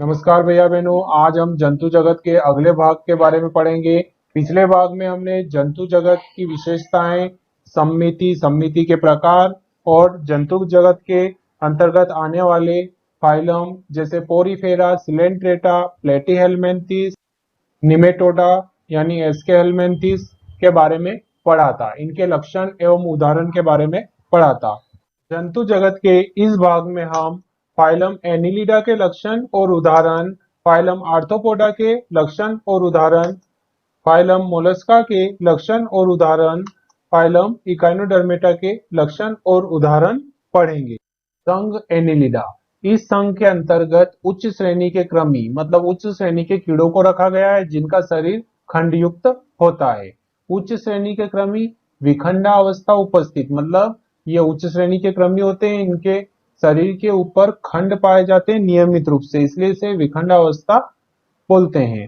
नमस्कार भैया बहनों, आज हम जंतु जगत के अगले भाग के बारे में पढ़ेंगे। पिछले भाग में हमने जंतु जगत की विशेषताएं, सम्मिति के प्रकार और जंतु जगत के अंतर्गत आने वाले फाइलम जैसे पोरीफेरा, सिलेंट्रेटा, प्लेटीहेल्मिन्थस, निमेटोडा यानी एस्केहेल्मिन्थस के बारे में पढ़ा था। इनके लक्षण एवं उदाहरण के बारे में पढ़ा था। जंतु जगत के इस भाग में हम फाइलम एनिलिडा के लक्षण और उदाहरण, फाइलम आर्थ्रोपोडा के लक्षण और उदाहरण, फाइलम मोलस्का के लक्षण और उदाहरण, फाइलम इकाइनोडर्मेटा के लक्षण और उदाहरण पढ़ेंगे। संघ एनिलिडा, इस संघ के अंतर्गत उच्च श्रेणी के कृमि मतलब उच्च श्रेणी के कीड़ों को रखा गया है जिनका शरीर खंडयुक्त होता है। उच्च श्रेणी के कृमि विखंडा अवस्था उपस्थित, मतलब ये उच्च श्रेणी के कृमि होते हैं, इनके शरीर के ऊपर खंड पाए जाते हैं नियमित रूप से, इसलिए इसे विखंडा अवस्था बोलते हैं।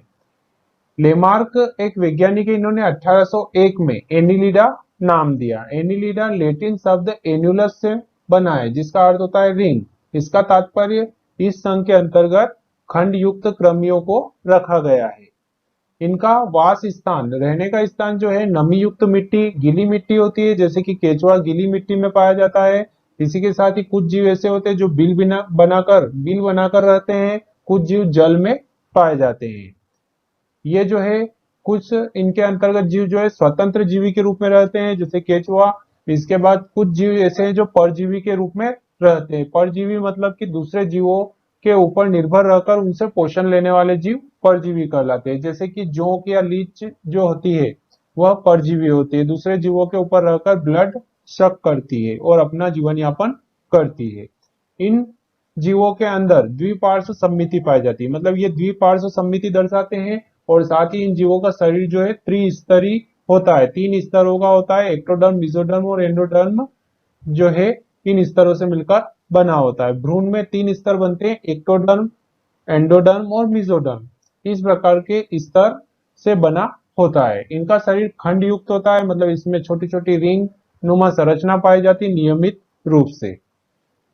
लेमार्क एक वैज्ञानिक है, इन्होंने 1801 में एनिलिडा नाम दिया। एनिलिडा लैटिन शब्द एन्युलस से बना है जिसका अर्थ होता है रिंग। इसका तात्पर्य इस संघ के अंतर्गत खंड युक्त कृमियों को रखा गया है। इनका वास स्थान, रहने का स्थान जो है नमी युक्त मिट्टी, गीली मिट्टी होती है, जैसे कि केचुआ गीली मिट्टी में पाया जाता है। इसी के साथ ही कुछ जीव ऐसे होते हैं जो बिल बनाकर रहते हैं, कुछ जीव जल में पाए जाते हैं। ये जो है कुछ इनके अंतर्गत जीव जो है स्वतंत्र जीवी के रूप में रहते हैं, जैसे केचुआ। इसके बाद कुछ जीव ऐसे हैं जो परजीवी के रूप में रहते हैं। परजीवी मतलब कि दूसरे जीवों के ऊपर निर्भर रहकर उनसे पोषण लेने वाले जीव परजीवी कहलाते हैं। जैसे कि जोंक या लीच जो होती है वह परजीवी होती है, दूसरे जीवों के ऊपर रहकर ब्लड शक करती है और अपना जीवन यापन करती है। इन जीवों के अंदर द्विपार्श्व सम्मिति पाई जाती है, मतलब ये द्विपार्श्व सम्मिति दर्शाते हैं। और साथ ही इन जीवों का शरीर जो है त्रिस्तरीय होता है, 3 स्तरों का होता है। एक्टोडर्म, मेसोडर्म और एंडोडर्म जो है इन स्तरों से मिलकर बना होता है। भ्रूण में 3 स्तर बनते हैं, एक्टोडर्म, एंडोडर्म और मेसोडर्म। इस प्रकार के स्तर से बना होता है। इनका शरीर खंड युक्त होता है, मतलब इसमें छोटी छोटी रिंग नुमा संरचना पाई जाती है नियमित रूप से।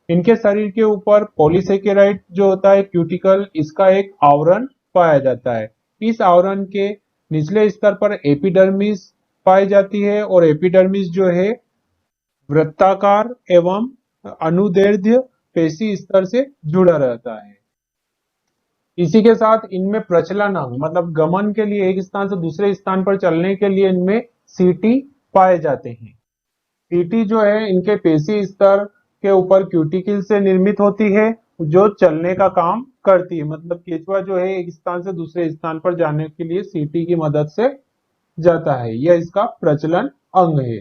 इनके शरीर के ऊपर पॉलीसेकेराइड जो होता है क्यूटिकल, इसका एक आवरण पाया जाता है। इस आवरण के निचले स्तर पर एपिडर्मिस पाई जाती है और एपिडर्मिस जो है वृत्ताकार एवं अनुदैर्ध्य पेशी स्तर से जुड़ा रहता है। इसी के साथ इनमें प्रचलन अंग मतलब गमन के लिए एक स्थान से दूसरे स्थान पर चलने के लिए इनमें सीटी पाए जाते हैं। सीटी जो है इनके पेशी स्तर के ऊपर क्यूटिकल से निर्मित होती है जो चलने का काम करती है। मतलब केचुआ जो है एक स्थान से दूसरे स्थान पर जाने के लिए सीटी की मदद से जाता है, यह इसका प्रचलन अंग है।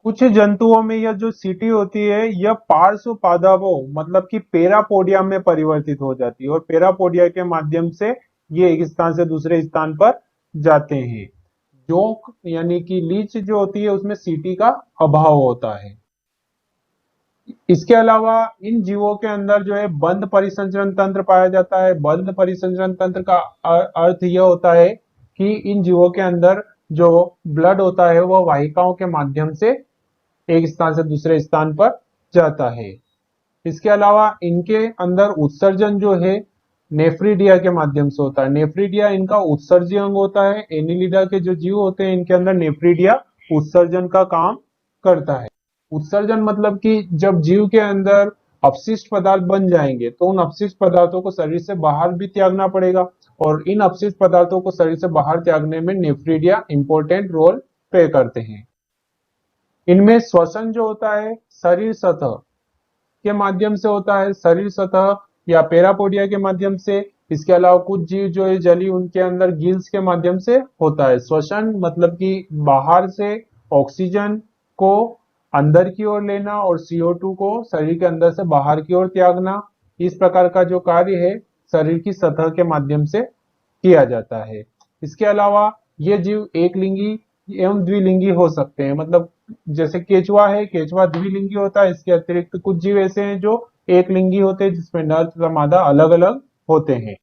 कुछ जंतुओं में यह जो सीटी होती है यह पार्श्व पादपों मतलब कि पेरापोडिया में परिवर्तित हो जाती है और पेरापोडिया के माध्यम से ये एक स्थान से दूसरे स्थान पर जाते हैं। जोंक यानी कि लीच जो होती है उसमें सीटी का अभाव होता है। इसके अलावा इन जीवों के अंदर जो है बंद परिसंचरण तंत्र पाया जाता है। बंद परिसंचरण तंत्र का अर्थ यह होता है कि इन जीवों के अंदर जो ब्लड होता है वह वाहिकाओं के माध्यम से एक स्थान से दूसरे स्थान पर जाता है। इसके अलावा इनके अंदर उत्सर्जन जो है नेफ्रीडिया के माध्यम से होता है। नेफ्रीडिया इनका उत्सर्जी अंग होता है। एनिलिडा के जो जीव होते हैं इनके अंदर नेफ्रीडिया उत्सर्जन का काम करता है। उत्सर्जन मतलब कि जब जीव के अंदर अपशिष्ट पदार्थ बन जाएंगे तो उन अपशिष्ट पदार्थों को शरीर से बाहर भी त्यागना पड़ेगा और इन अपशिष्ट पदार्थों को शरीर से बाहर त्यागने में नेफ्रीडिया इंपॉर्टेंट रोल प्ले करते हैं। इनमें श्वसन जो होता है शरीर सतह के माध्यम से होता है, शरीर सतह या पेरापोडिया के माध्यम से। इसके अलावा कुछ जीव जो है जली उनके अंदर गिल्स के माध्यम से होता है। श्वसन मतलब कि बाहर से ऑक्सीजन को अंदर की ओर लेना और CO2 को शरीर के अंदर से बाहर की ओर त्यागना। इस प्रकार का जो कार्य है शरीर की सतह के माध्यम से किया जाता है। इसके अलावा ये जीव एक लिंगी एवं द्विलिंगी हो सकते हैं, मतलब जैसे केचुआ है, केचुआ द्विलिंगी होता है। इसके अतिरिक्त कुछ जीव ऐसे हैं जो एक लिंगी होते हैं जिसमें नर तथा मादा अलग अलग होते हैं।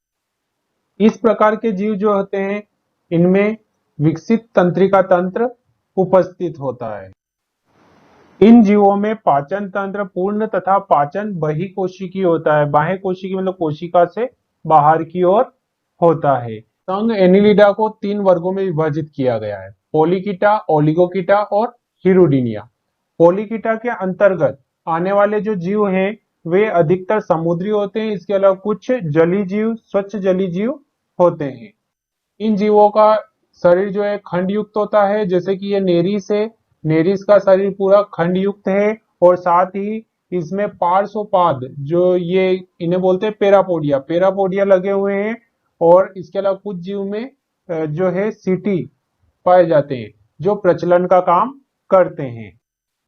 इस प्रकार के जीव जो होते हैं इनमें विकसित तंत्रिका तंत्र उपस्थित होता है। इन जीवों में पाचन तंत्र पूर्ण तथा पाचन बहिकोशिकी होता है। बाह्य कोशिकी मतलब कोशिका से बाहर की ओर होता है। संघ एनिलिडा को 3 वर्गों में विभाजित किया गया है, पोलिकीटा, ओलिगोकीटा और हिरुडीनिया। पोलिकीटा के अंतर्गत आने वाले जो जीव हैं वे अधिकतर समुद्री होते हैं, इसके अलावा कुछ जलीय जीव, स्वच्छ जलीय जीव होते हैं। इन जीवों का शरीर जो है खंड युक्त होता है, जैसे कि ये नेरिस है, नेरिस का शरीर पूरा खंड युक्त है और साथ ही इसमें पार्श्वपाद जो ये इन्हें बोलते हैं पेरापोडिया, पेरापोडिया लगे हुए हैं और इसके अलावा कुछ जीव में जो है सीटी पाए जाते हैं जो प्रचलन का काम करते हैं।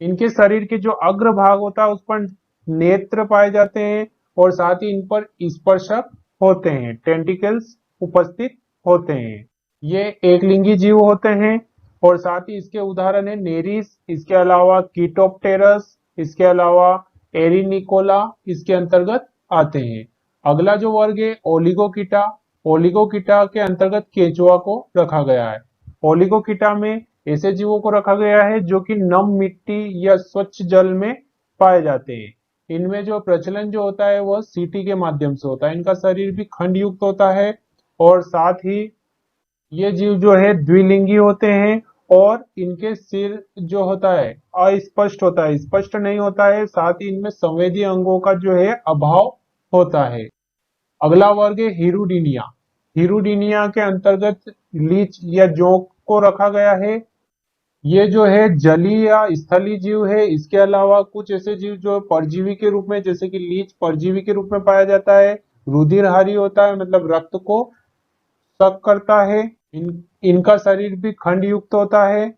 इनके शरीर के जो अग्र भाग होता है उस पर नेत्र पाए जाते हैं और साथ ही इन पर स्पर्शक होते हैं, टेंटिकल्स उपस्थित होते हैं। ये एक लिंगी जीव होते हैं और साथ ही इसके उदाहरण है नेरिस, इसके अलावा कीटोप्टेरस, इसके अलावा एरिनिकोला इसके अंतर्गत आते हैं। अगला जो वर्ग है ओलिगोकीटा, ओलिगोकीटा के अंतर्गत केंचुआ को रखा गया है। ओलिगोकीटा में ऐसे जीवों को रखा गया है जो कि नम मिट्टी या स्वच्छ जल में पाए जाते हैं। इनमें जो प्रचलन जो होता है वह सीटी के माध्यम से होता है। इनका शरीर भी खंड युक्त होता है और साथ ही ये जीव जो है द्विलिंगी होते हैं और इनके सिर जो होता है अस्पष्ट होता है, स्पष्ट नहीं होता है, साथ ही इनमें संवेदी अंगों का जो है अभाव होता है। अगला वर्ग है हिरुडीनिया। हिरुडीनिया के अंतर्गत लीच या जोंक को रखा गया है। ये जो है जलीय या स्थलीय जीव है। इसके अलावा कुछ ऐसे जीव जो परजीवी के रूप में, जैसे कि लीच परजीवी के रूप में पाया जाता है, रुधिरहारी होता है मतलब रक्त को सक करता है। इनका शरीर भी खंड युक्त होता है,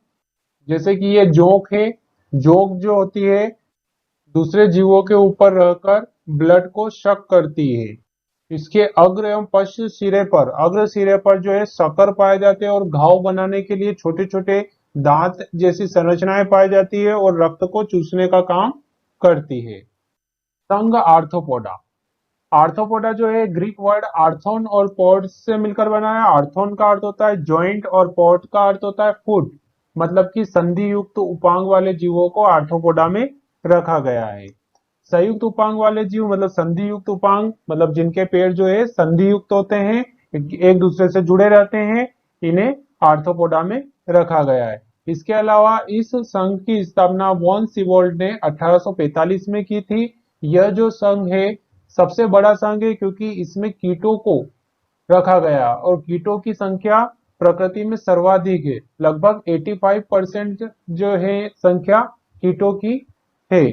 जैसे कि ये जोंक है। जोंक जो होती है दूसरे जीवों के ऊपर रहकर ब्लड को शक करती है। इसके अग्र एवं पश्च सिरे पर, अग्र सिरे पर जो है शकर पाए जाते हैं और घाव बनाने के लिए छोटे छोटे दांत जैसी संरचनाएं पाई जाती है और रक्त को चूसने का काम करती है। संघ आर्थ्रोपोडा। आर्थ्रोपोडा जो है ग्रीक वर्ड आर्थोन और पोड से मिलकर बना है। आर्थोन का अर्थ होता है जॉइंट और पोड का अर्थ होता है फुट, मतलब कि संधि युक्त उपांग वाले जीवों को आर्थ्रोपोडा में रखा गया है। संयुक्त उपांग वाले जीव मतलब संधि युक्त उपांग, मतलब जिनके पैर जो है संधि युक्त होते हैं, एक दूसरे से जुड़े रहते हैं, इन्हें आर्थ्रोपोडा में रखा गया है। इसके अलावा इस संघ की स्थापना वॉन सीवोल्ड ने 1845 में की थी। यह जो संघ है सबसे बड़ा संघ है क्योंकि इसमें कीटों को रखा गया और कीटों की संख्या प्रकृति में सर्वाधिक है। लगभग 85% जो है संख्या कीटों की है।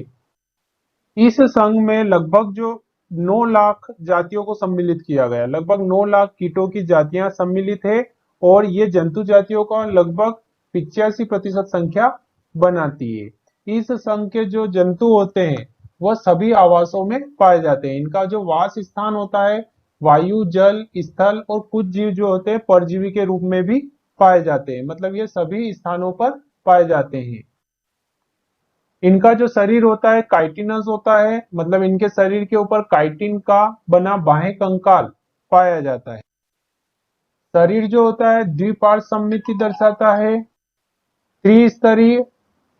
इस संघ में लगभग जो 9 लाख जातियों को सम्मिलित किया गया, लगभग 9 लाख कीटों की जातियां सम्मिलित है और ये जंतु जातियों का लगभग 85% संख्या बनाती है। इस संघ के जो जंतु होते हैं वह सभी आवासों में पाए जाते हैं। इनका जो वास स्थान होता है वायु, जल, स्थल और कुछ जीव जो होते हैं परजीवी के रूप में भी पाए जाते हैं, मतलब ये सभी स्थानों पर पाए जाते हैं। इनका जो शरीर होता है काइटिनस होता है, मतलब इनके शरीर के ऊपर काइटिन का बना बाह्य कंकाल पाया जाता है। शरीर जो होता है द्विपार्श्व सममिति दर्शाता है। त्रिस्तरीय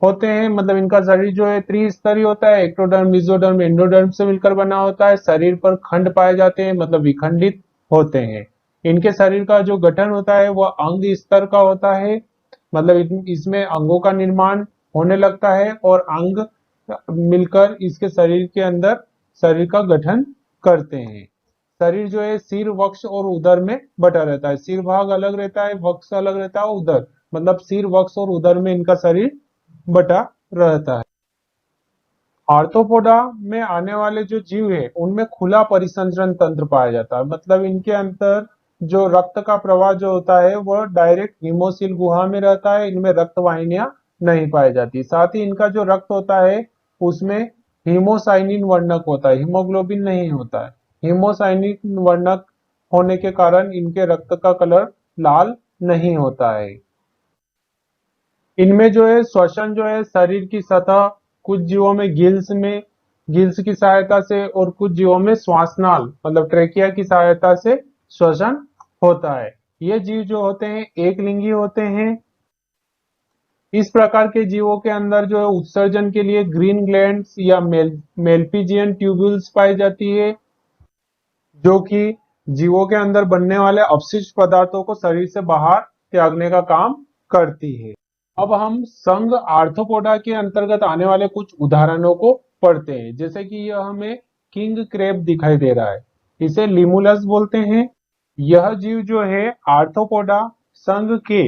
होते हैं, मतलब इनका शरीर जो है त्रिस्तरीय होता है, एक्टोडर्म, मेसोडर्म, एंडोडर्म से मिलकर बना होता है। शरीर पर खंड पाए जाते हैं, मतलब विखंडित होते हैं। इनके शरीर का जो गठन होता है वह अंग स्तर का होता है, मतलब इसमें अंगों का निर्माण होने लगता है और अंग मिलकर इसके शरीर के अंदर शरीर का गठन करते हैं। शरीर जो है सिर, वक्ष और उदर में बटा रहता है। सिर भाग अलग रहता है, वक्ष अलग रहता है, उदर मतलब सिर, वक्ष और उदर में इनका शरीर बटा रहता है। आर्थ्रोपोडा में आने वाले जो जीव है उनमें खुला परिसंचरण तंत्र पाया जाता है, मतलब इनके अंदर जो रक्त का प्रवाह जो होता है वह डायरेक्ट हीमोसिल गुहा में रहता है। इनमें रक्त वाहिनियां नहीं पाई जाती। साथ ही इनका जो रक्त होता है उसमें हीमोसाइनिन वर्णक होता है, हीमोग्लोबिन नहीं होता है। हीमोसाइनिन वर्णक होने के कारण इनके रक्त का कलर लाल नहीं होता है। इनमें जो है श्वसन जो है शरीर की सतह, कुछ जीवों में गिल्स की सहायता से और कुछ जीवों में श्वासनाल मतलब ट्रेकिया की सहायता से श्वसन होता है। ये जीव जो होते हैं एक लिंगी होते हैं। इस प्रकार के जीवों के अंदर जो है उत्सर्जन के लिए ग्रीन ग्लैंड्स या मेल्पिजियन ट्यूब्यूल्स पाई जाती है, जो कि जीवों के अंदर बनने वाले अपशिष्ट पदार्थों को शरीर से बाहर त्यागने का काम करती है। अब हम संघ आर्थ्रोपोडा के अंतर्गत आने वाले कुछ उदाहरणों को पढ़ते हैं। जैसे कि यह हमें किंग क्रेब दिखाई दे रहा है, इसे लिमुलस बोलते हैं। यह जीव जो है आर्थ्रोपोडा संघ के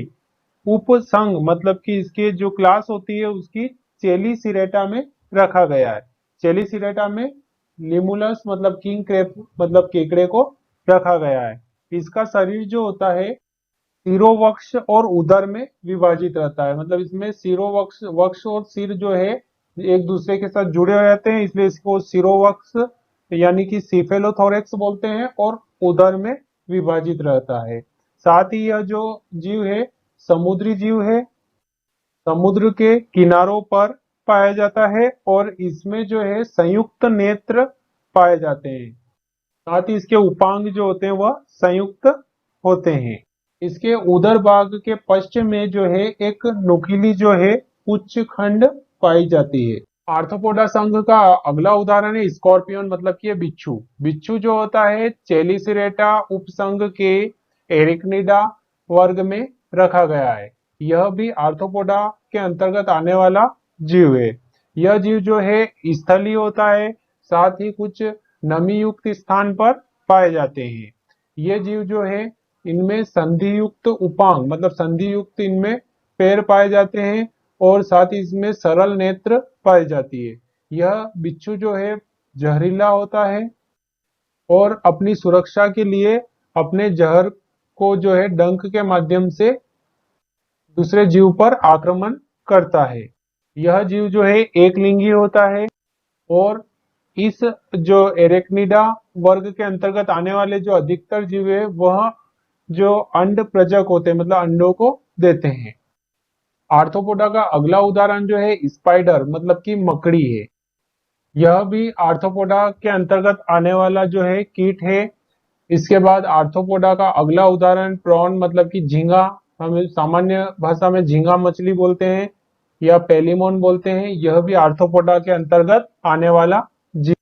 उपसंघ मतलब कि इसके जो क्लास होती है उसकी चेलीसिरेटा में रखा गया है। चेलीसिरेटा में लिमुलस मतलब किंग क्रेब मतलब केकड़े को रखा गया है। इसका शरीर जो होता है सिरोवक्ष और उदर में विभाजित रहता है, मतलब इसमें सिरोवक्ष वक्ष और सिर जो है एक दूसरे के साथ जुड़े हो जाते हैं, इसलिए इसको सिरोवक्ष यानी कि सिफेलोथोरेक्स बोलते हैं, और उदर में विभाजित रहता है। साथ ही यह जो जीव है समुद्री जीव है, समुद्र के किनारों पर पाया जाता है और इसमें जो है संयुक्त नेत्र पाए जाते हैं। साथ ही इसके उपांग जो होते हैं वह संयुक्त होते हैं। इसके उदर भाग के पश्चिम में जो है एक नुकीली जो है उच्च खंड पाई जाती है। आर्थ्रोपोडा संघ का अगला उदाहरण है स्कॉर्पियन मतलब कि बिच्छू। बिच्छू जो होता है चेलिसिरेटा उपसंघ के एरिक्निडा वर्ग में रखा गया है। यह भी आर्थ्रोपोडा के अंतर्गत आने वाला जीव है। यह जीव जो है स्थलीय होता है, साथ ही कुछ नमी युक्त स्थान पर पाए जाते हैं। ये जीव जो है इनमें संधि युक्त उपांग मतलब संधि युक्त इनमें पैर पाए जाते हैं और साथ ही इसमें सरल नेत्र पाई जाती है। यह बिच्छू जो है जहरीला होता है और अपनी सुरक्षा के लिए अपने जहर को जो है डंक के माध्यम से दूसरे जीव पर आक्रमण करता है। यह जीव जो है एक लिंगी होता है और इस जो एरेक्निडा वर्ग के अंतर्गत आने वाले जो अधिकतर जीव है वह जो अंड प्रजक होते हैं मतलब अंडों को देते हैं। आर्थ्रोपोडा का अगला उदाहरण जो है स्पाइडर मतलब कि मकड़ी है। यह भी आर्थ्रोपोडा के अंतर्गत आने वाला जो है कीट है। इसके बाद आर्थ्रोपोडा का अगला उदाहरण प्रॉन मतलब कि झींगा, हम सामान्य भाषा में झींगा मछली बोलते हैं या पेलिमोन बोलते हैं। यह भी आर्थ्रोपोडा के अंतर्गत आने वाला जीव।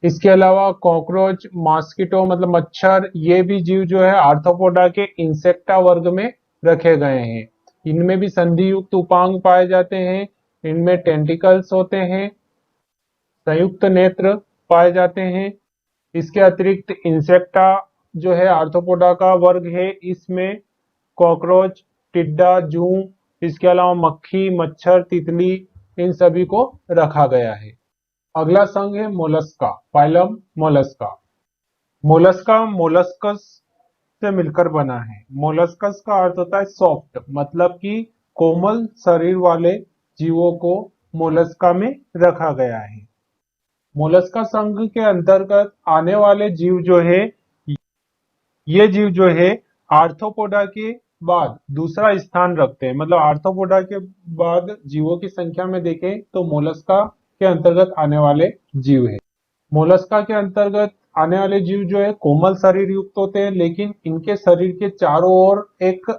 इसके अलावा कॉकरोच, मॉस्किटो मतलब मच्छर, ये भी जीव जो है आर्थ्रोपोडा के इंसेक्टा वर्ग में रखे गए हैं। इनमें भी संधि युक्त उपांग पाए जाते हैं, इनमें टेंटिकल्स होते हैं, संयुक्त नेत्र पाए जाते हैं। इसके अतिरिक्त इंसेक्टा जो है आर्थ्रोपोडा का वर्ग है, इसमें कॉकरोच, टिड्डा, जू, इसके अलावा मक्खी, मच्छर, तितली इन सभी को रखा गया है। अगला संघ है Mollusca, phylum Mollusca. Mollusca molluscs से मिलकर बना है। मोलस्कस का अर्थ होता है सॉफ्ट मतलब कि कोमल शरीर वाले जीवों को मोलस्का में रखा गया है। मोलस्का संघ के अंतर्गत आने वाले जीव जो है ये जीव जो है आर्थ्रोपोडा के बाद दूसरा स्थान रखते हैं, मतलब आर्थ्रोपोडा के बाद जीवों की संख्या में देखें तो मोलस्का के अंतर्गत आने वाले जीव है। मोलस्का के अंतर्गत आने वाले जीव जो है कोमल शरीर युक्त होते हैं, लेकिन इनके शरीर के चारों ओर एक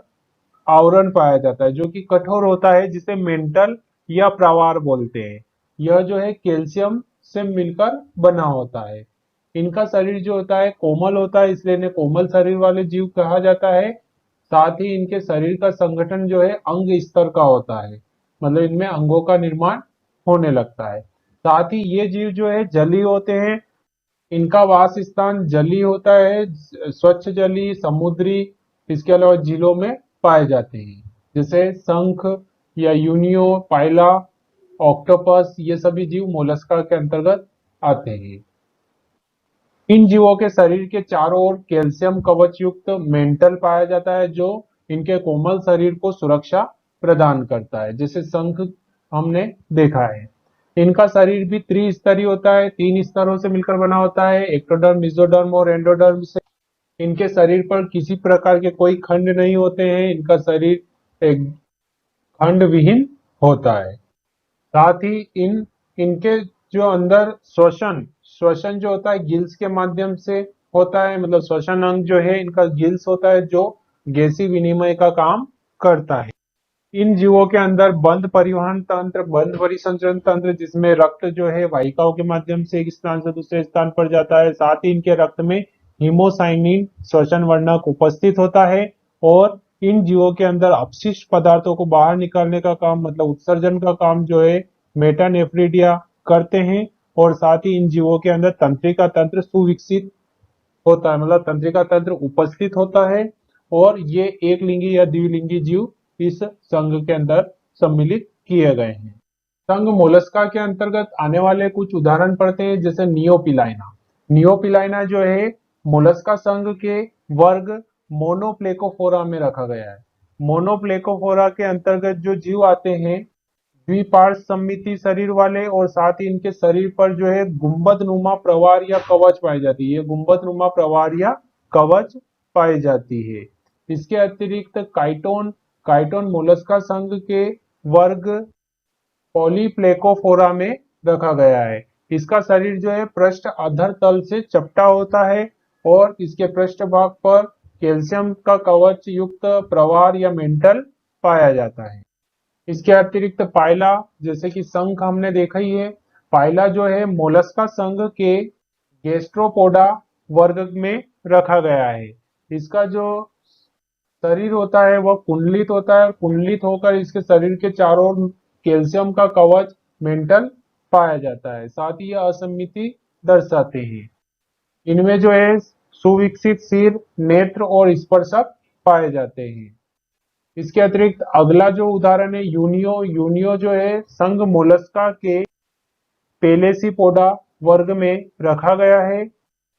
आवरण पाया जाता है जो कि कठोर होता है, जिसे मेंटल या प्रावार बोलते हैं। यह जो है कैल्शियम से मिलकर बना होता है। इनका शरीर जो होता है कोमल होता है, इसलिए इन्हें कोमल शरीर वाले जीव कहा जाता है। साथ ही इनके शरीर का संगठन जो है अंग स्तर का होता है, मतलब इनमें अंगों का निर्माण होने लगता है। साथ ही ये जीव जो है जलीय होते हैं, इनका वास स्थान जलीय होता है, स्वच्छ जलीय, समुद्री, इसके अलावा झीलों में पाए जाते हैं। जैसे शंख या यूनियो, पाइला, ऑक्टोपस, ये सभी जीव मोलस्का के अंतर्गत आते हैं। इन जीवों के शरीर के चारों ओर कैल्शियम कवच युक्त मेंटल पाया जाता है जो इनके कोमल शरीर को सुरक्षा प्रदान करता है। जैसे शंख हमने देखा है। इनका शरीर भी त्रिस्तरीय होता है, 3 स्तरों से मिलकर बना होता है, एक्टोडर्म, मेसोडर्म और एंडोडर्म से। इनके शरीर पर किसी प्रकार के कोई खंड नहीं होते हैं, इनका शरीर एक खंड विहीन होता है। साथ ही इनके जो अंदर श्वसन श्वसन जो होता है गिल्स के माध्यम से होता है, मतलब श्वसन अंग जो है इनका गिल्स होता है जो गैसीय विनिमय का काम करता है। इन जीवों के अंदर बंद परिवहन तंत्र, बंद परिसंचरण तंत्र, जिसमें रक्त जो है वाहिकाओं के माध्यम से एक स्थान से दूसरे स्थान पर जाता है। साथ ही इनके रक्त में हीमोसाइनिन श्वसन वर्णक उपस्थित होता है और इन जीवों के अंदर अपशिष्ट पदार्थों को बाहर निकालने का काम मतलब उत्सर्जन का काम जो है मेटानेफ्रिडिया करते हैं और साथ ही इन जीवों के अंदर तंत्रिका तंत्र सुविकसित होता है मतलब तंत्रिका तंत्र उपस्थित होता है और ये एक लिंगी या द्विलिंगी जीव इस संघ के अंदर सम्मिलित किए गए हैं। संघ मोलस्का के अंतर्गत आने वाले कुछ उदाहरण पढ़ते हैं जैसे नियोपिलाइना। नियोपिलाइना जो है मोलस्का संघ के वर्ग मोनोप्लेकोफोरा में रखा गया है। मोनोप्लेकोफोरा के अंतर्गत जो जीव आते हैं द्विपार्श्व सममिति शरीर वाले और साथ ही इनके शरीर पर जो है गुंबद नुमा प्रवार या कवच पाई जाती है। गुंबद नुमा प्रवार या कवच पाई जाती है। इसके अतिरिक्त काइटोन काइटोन मोलस्का संघ के वर्ग पॉलीप्लेकोफोरा में रखा गया है। इसका शरीर जो है पृष्ठ अधर तल से चपटा होता है और इसके पृष्ठ भाग पर कैल्शियम का कवच युक्त प्रवार या मेंटल पाया जाता है। इसके अतिरिक्त पाइला जैसे कि शंख हमने देखा ही है। पाइला जो है मोलस्का संघ के गैस्ट्रोपोडा वर्ग में रखा गया है। इसका जो शरीर होता है वह कुंडलित होता है। कुंडलित होकर इसके शरीर के चारों ओर कैल्शियम का कवच मेंटल पाया जाता है। साथ ही यह असमिति दर्शाते हैं। इनमें जो है सुविकसित सिर नेत्र और स्पर्शक पाए जाते हैं। इसके अतिरिक्त अगला जो उदाहरण है यूनियो। यूनियो जो है संघ मोलस्का के पेलेसीपोडा वर्ग में रखा गया है।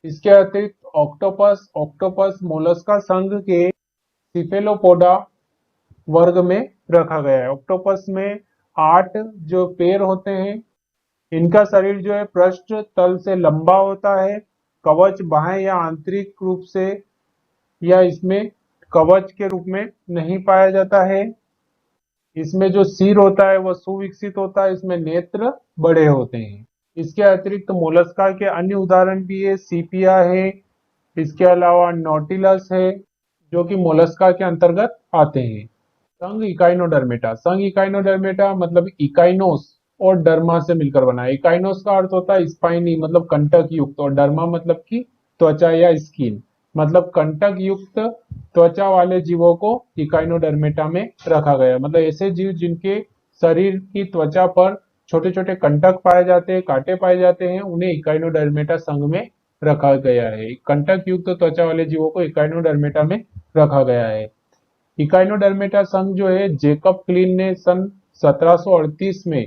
इसके अतिरिक्त ऑक्टोपस ऑक्टोपस मोलस्का संघ के सिफेलोपोडा वर्ग में रखा गया है। ऑक्टोपस में 8 जो पैर होते हैं। इनका शरीर जो है पृष्ठ तल से लंबा होता है। कवच बाह्य या आंतरिक रूप से या इसमें कवच के रूप में नहीं पाया जाता है। इसमें जो सिर होता है वह सुविकसित होता है। इसमें नेत्र बड़े होते हैं। इसके अतिरिक्त मोलस्का के अन्य उदाहरण भी है। सीपिया है। इसके अलावा नॉटिलस है जो कि मोलस्का के अंतर्गत आते हैं। संघ इकाइनोडर्मेटा। संघ इकाइनोडर्मेटा मतलब इकाइनोस और डर्मा से मिलकर बना है। इकाइनोस का अर्थ होता है स्पाइनी मतलब कंटक युक्त और डर्मा मतलब की त्वचा या स्किन मतलब कंटक युक्त त्वचा वाले जीवों को इकाइनोडर्मेटा में रखा गया। मतलब ऐसे जीव जिनके शरीर की त्वचा पर छोटे छोटे कंटक पाए जाते हैं कांटे पाए जाते हैं उन्हें इकाइनोडर्मेटा संघ में रखा गया है। कंटक युक्त त्वचा वाले जीवों को इकाइनोडर्मेटा में रखा गया है। इकाइनोडर्मेटा संघ जो है जेकब क्लीन ने सन 1738 में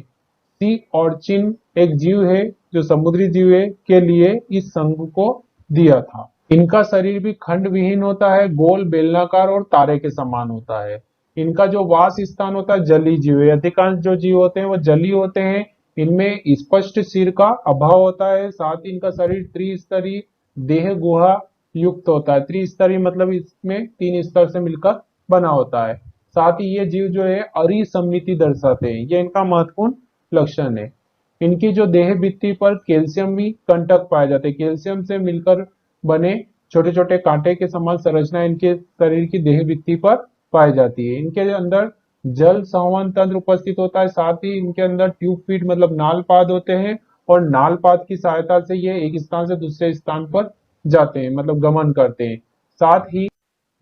सी ऑर्चिन एक जीव है जो समुद्री जीव है के लिए इस संघ को दिया था। इनका शरीर भी खंड विहीन होता है गोल बेलनाकार और तारे के समान होता है। इनका जो वास स्थान होता है जलीय जीव है। अधिकांश जो जीव होते हैं वो जलीय होते हैं। इनमें स्पष्ट सिर का अभाव होता है। साथ ही इनका शरीर त्रिस्तरीय देह गुहा युक्त होता है। त्रिस्तरीय मतलब इसमें 3 स्तर से मिलकर बना होता है। साथ ही ये जीव जो है अरिसमिति दर्शाते हैं। ये इनका महत्वपूर्ण लक्षण है। इनकी जो देह भित्ति पर कैल्शियम भी कंटक पाए जाते हैं। कैल्शियम से मिलकर बने छोटे छोटे कांटे के समान संरचना इनके शरीर की देह भित्ति पर पाई जाती है। इनके अंदर जल संवहन तंत्र उपस्थित होता है। साथ ही इनके अंदर ट्यूब फीट मतलब नालपाद होते हैं और नालपाद की सहायता से ये एक स्थान से दूसरे स्थान पर जाते हैं मतलब गमन करते हैं। साथ ही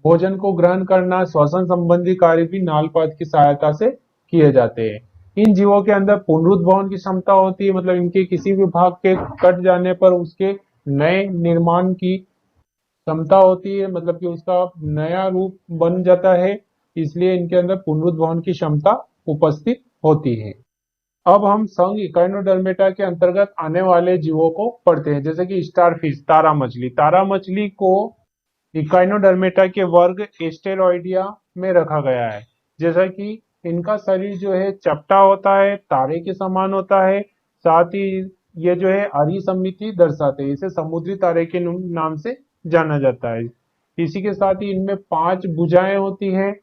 भोजन को ग्रहण करना श्वसन संबंधी कार्य भी नालपाद की सहायता से किए जाते हैं। इन जीवों के अंदर पुनरुद्भवन की क्षमता होती है मतलब इनके किसी भी भाग के कट जाने पर उसके नए निर्माण की क्षमता होती है मतलब कि उसका नया रूप बन जाता है। इसलिए इनके अंदर पुनरुद्भवन की क्षमता उपस्थित होती है। अब हम संघ इकाइनोडर्मेटा के अंतर्गत आने वाले जीवों को पढ़ते हैं जैसे कि स्टारफिश तारा मछली। तारा मछली को इकाइनोडर्मेटा के वर्ग एस्टेरॉइडिया में रखा गया है। जैसा कि इनका शरीर जो है चपटा होता है तारे के समान होता है। साथ ही ये जो है अरिसमिति दर्शाते हैं। इसे समुद्री तारे के नाम से जाना जाता है। इसी के साथ ही इनमें 5 भुजाएं होती हैं।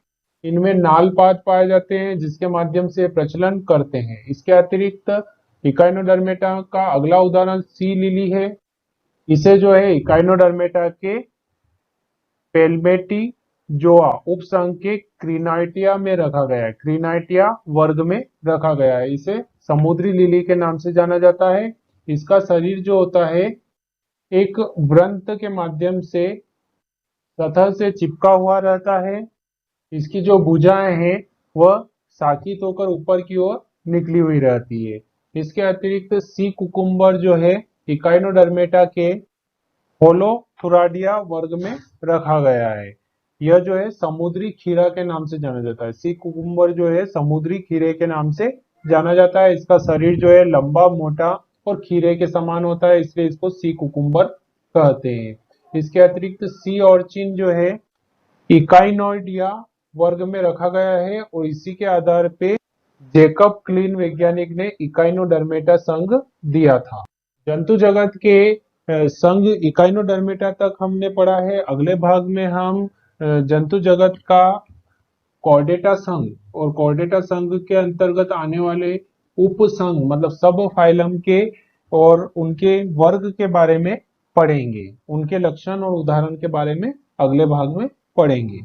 इनमें नालपाद पाए जाते हैं जिसके माध्यम से प्रचलन करते हैं। इसके अतिरिक्त इकाइनोडर्मेटा का अगला उदाहरण सी लिली है। इसे जो है इकाइनोडर्मेटा के पेल्मेटिजोआ उपसंघ के क्रिनाइटिया में रखा गया है। क्रिनाइटिया वर्ग में रखा गया है। इसे समुद्री लिली के नाम से जाना जाता है। इसका शरीर जो होता है एक वृत्त के माध्यम से सतह से चिपका हुआ रहता है। इसकी जो भुजाएं हैं वह साकित होकर ऊपर की ओर निकली हुई रहती है। इसके अतिरिक्त सी कुकुम्बर जो है इकाइनोडर्मेटा के होलोथुराडिया वर्ग में रखा गया है। यह जो है समुद्री खीरा के नाम से जाना जाता है। सी कुकुम्बर जो है समुद्री खीरे के नाम से जाना जाता है। इसका शरीर जो है लंबा, मोटा और खीरे के समान होता है, इसलिए इसको सी कुकुम्बर कहते हैं। इसके अतिरिक्त सी ऑर्चिन जो है इकाइनोइडिया वर्ग में रखा गया है और इसी के आधार पे जेकब क्लीन वैज्ञानिक ने इकाइनोडर्मेटा संघ दिया था। जंतु जगत के संघ इकाइनोडर्मेटा तक हमने पढ़ा है। अगले भाग में हम जंतु जगत का कॉर्डेटा संघ और कॉर्डेटा संघ के अंतर्गत आने वाले उपसंघ मतलब सब फाइलम के और उनके वर्ग के बारे में पढ़ेंगे। उनके लक्षण और उदाहरण के बारे में अगले भाग में पढ़ेंगे।